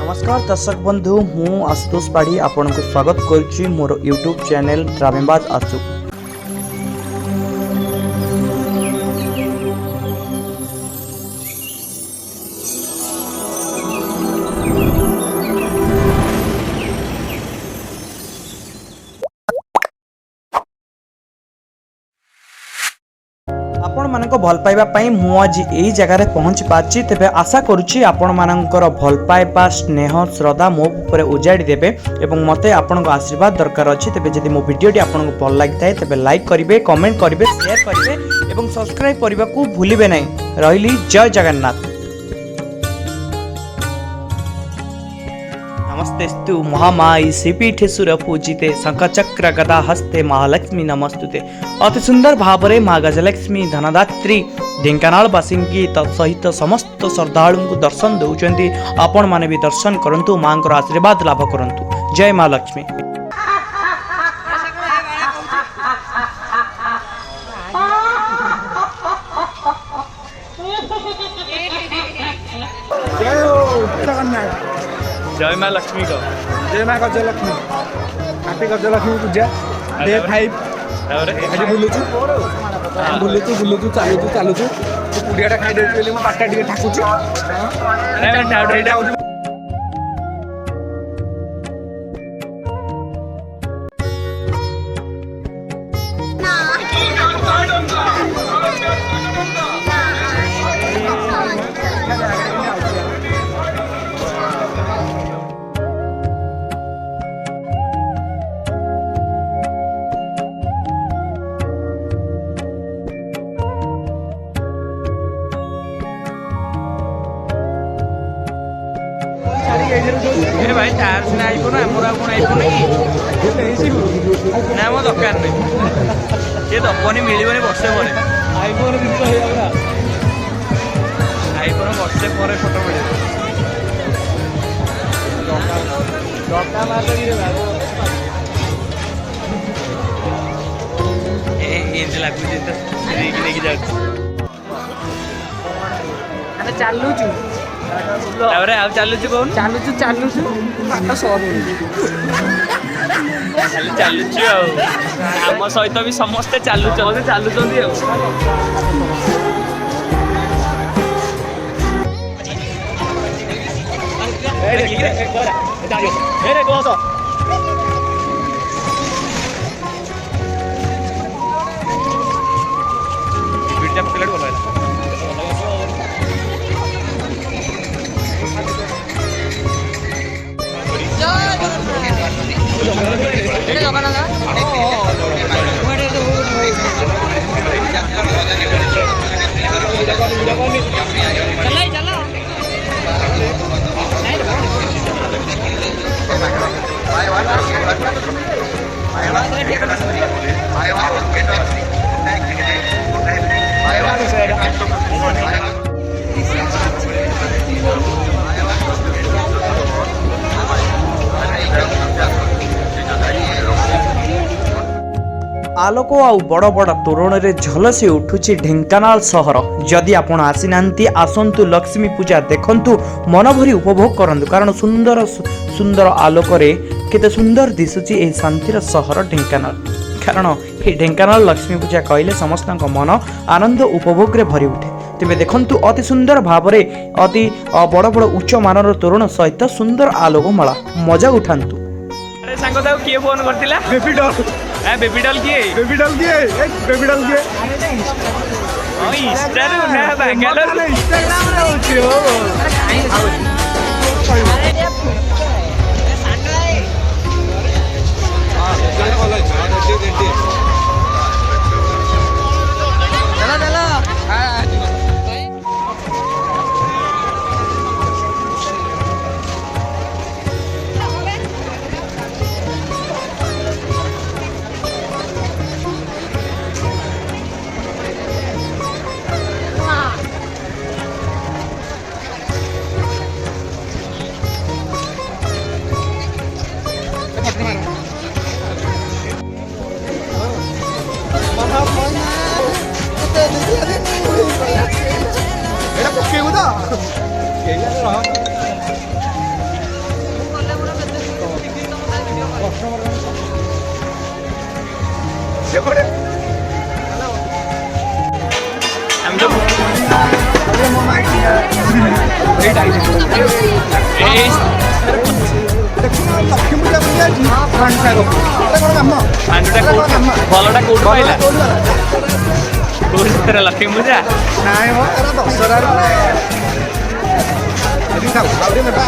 नमस्कार दर्शक बंधु मु आशुतोष पाढ़ी आपन को स्वागत करुच्ची मोर यूट्यूब चैनल ड्रामेबाज आसु। आपण मानक भल पाइबा पई मु आज एई जगह रे पहुंच पाछि। तेबे आशा करूछि आपण मानकर भल पाइबा स्नेह श्रद्धा मो ऊपर उजाड़ी देबे एवं मते आपनको आशीर्वाद दरकार अछि। तेबे जदि मो वीडियोटी आपनको भल लागिथाय तेबे लाइक करिवे, कमेंट करिवे, शेयर करिवे एवं सब्सक्राइब करबा को भूलिबे नै। रहिली जय जगन्नाथ। नमस्तेस्तु महामाई श्रीपीठेश्वर पूजिते शंखचक्र गदा हस्ते महालक्ष्मी नमस्तुते। अति सुंदर भाव में माँ गजलक्ष्मी धनदात्री ढेंकानालवासी सहित समस्त श्रद्धालु को दर्शन दौरान आपण माने भी दर्शन करंतु, माँ को आशीर्वाद लाभ करंतु। जय माँ लक्ष्मी। जय माँ लक्ष्मी को जय माँ गजलक्ष्मी हैप्पी गजलक्ष्मी पूजा डे 5 आज बुलुचु बुलुचु चालुचु पुड़ियाटा खाई देछि बोली मो पाटा टिके ठाकुछु एटा ए भाई टायर से आइबो ना मोर कोन आइबो नहीं ना मो दरकार नहीं ये दबनी मिलबनी वर्षे पर आईफोन दिन तो हेला आइबो वर्षे पर फोटो मिले डॉक्टर मार लगी रे भागो ए लागु जे त लेके जाऊ अरे चालुचु तारे आ चालुचु कोन चालुचु पाटा सरू खाली चालुचु आम सहित भी समस्ते चालुचंदी आलोक आउ बड़ बड़ तोरण रे झलसी उठुची ढेंकानाल सहर। जदि आपण आसी नांती आसंतु लक्ष्मी पूजा देखंतु, मन भरी उपभोग करंतु, कारण सुंदर सुंदर आलोक रे केते सुंदर दिसुची ए शांतिर सहर ढेंकानाल। कारण ए ढेंकानाल लक्ष्मी पूजा कहले समस्त मन आनंद उपभोग रे भरी उठे। तेबे देखंतु अति सुंदर भाव रे अति बड़ बड़ उच्च मानर तोरण सहित सुंदर आलोक माला मजा उठांतु। अरे सांग दाऊ किए फोन करतिला बेबी डॉल बेबी डॉल किए हां इंस्टा रे ना बांगालोर इंस्टाग्राम रे होची ଆମେ ତ ଲକ୍ଷ୍ମୀ ପୂଜା ବୁଲିଯାଇଛି ପାଣ୍ଡୁଟା ଭଲଟା କୋଉଠୁ ପାଇଲା କୋଉଠି ଲକ୍ଷ୍ମୀ ପୂଜା ନାଇଁ ମ ତାର ଦଶହରାରୁ ଏଠି ଥାଉ ଆଉ ଟିକେ ନେବା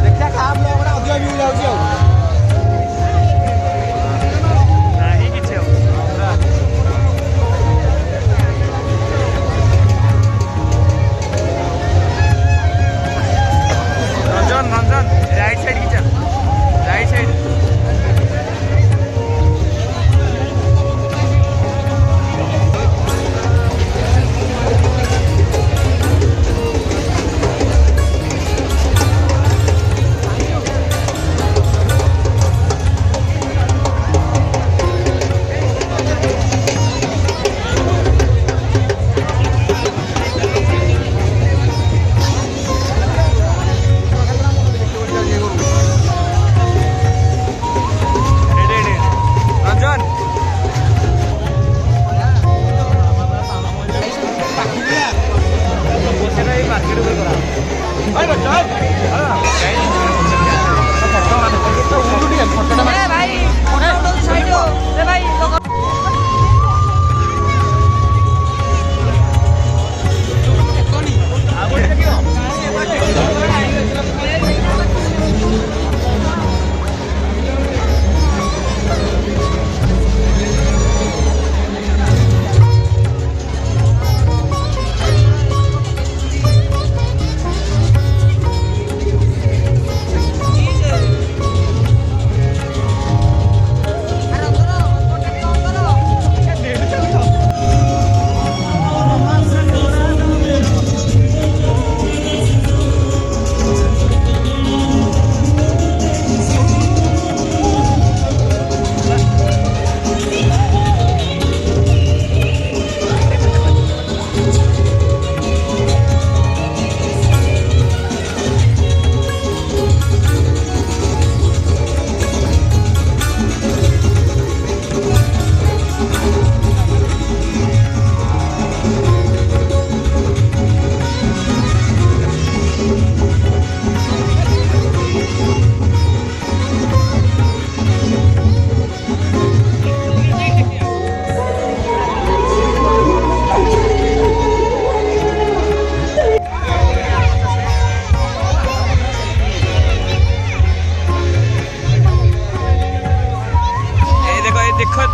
ଦେଖିଆ କାହା ବ୍ଲଗରେ ଅଧିକ ଭିଉ ଯାଉଛି ଆଉ ନାହିଁ କିଛି ଆଉ ରଞ୍ଜନ ରାଇଟ୍ ସାଇଡ୍ କି ଚାଲ ରାଇଟ୍ ସାଇଡ୍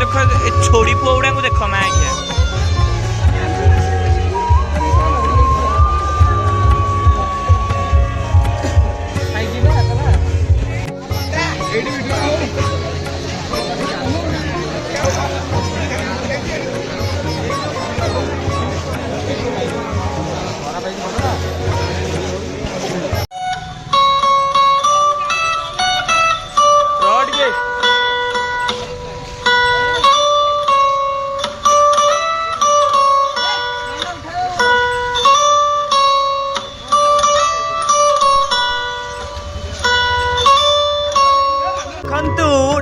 देख छोड़ी पुआ गुड़ा को देख मैं आज्ञा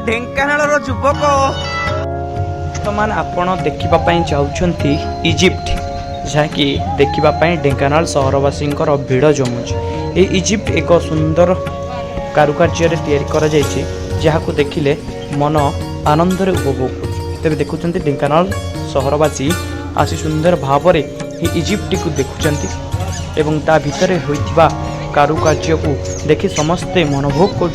ढेंकानाल युवक बर्तमान आपण देखा चाहते इजिप्ट जहाँकि देखापी ढेंकानाल सहरवासी भिड़ जमुची ये इजिप्ट एक सुंदर कारुकार्य जहाँ देखिले मन आनंद उपभोग कर। तेज देखुं ढेंकानाल सहरवासी आसी सुंदर भाव में इजिप्ट को देखुंट एवं ता भितर होइथिबा कारुकार्य को देखि समस्ते मनोभोग कर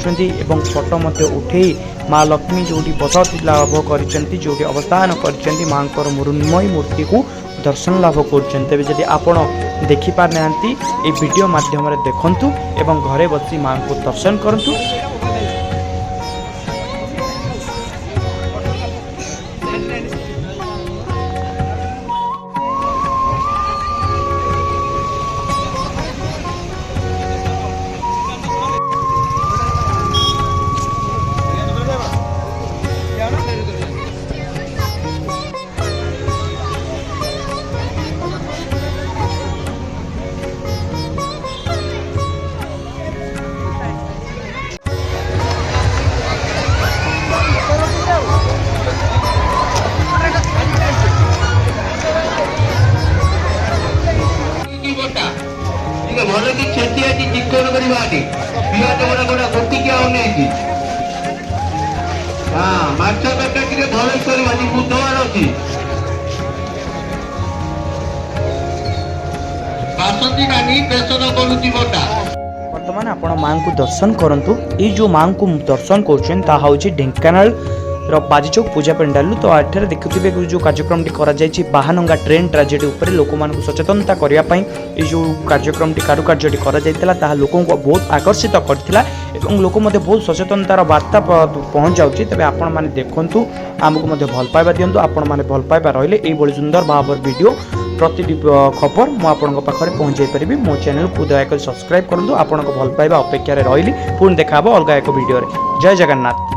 फोटो मत उठे माँ लक्ष्मी जो बसति लाभ कर जो अवस्थान कर माँ मृण्मयी मूर्ति को दर्शन लाभ कर आपण देखिपार ना वीडियो माध्यम देखंतु एवं घरे बसी माँ को दर्शन करंतु। ଭଲ କି କ୍ଷତି ଅଛି ଚିତ୍ରଣ କରିବା ଅଛି ପିଆଜ ଗୋଟା ଗୋଟା ଗୋଟିକିଆ ଅନେଇଛି ହଁ ମାଛ ତରକାରୀ ଟିକେ ଭଲ କରିବା ଆଜି ବୁଧବାର ଅଛି ବାସନ୍ତୀ ନାନୀ ବେସନ କରୁଛି ବଟା। वर्तमान आपण माँ को दर्शन करंतु ये जो माँ को दर्शन कर ढेंकानाल बाजीचौक पूजा पेंडाल तो एठार देखुवे जो कार्यक्रम टी बाहानंगा ट्रेन ट्राजेडी उपर लोक मान सचेतनता करने जो कार्यक्रम कारुकार्य करा लोक बहुत आकर्षित करथिला एवं लोक बहुत सचेतनतार वार्ता पहुँच जाऊँगी। तेज आपण मैंने देखु आमको भल पाइबा दिंतु आपण मैंने भल पाइबा रही ये सुंदर भाव वीडियो प्रति खबर मुझे पाखे पहुँचाई पारि मो चैनल को दयाकोरी सब्सक्राइब करूँ। आपण भल पाइबा अपेक्षा रही पुणी देखा अलग एक वीडियो। जय जगन्नाथ।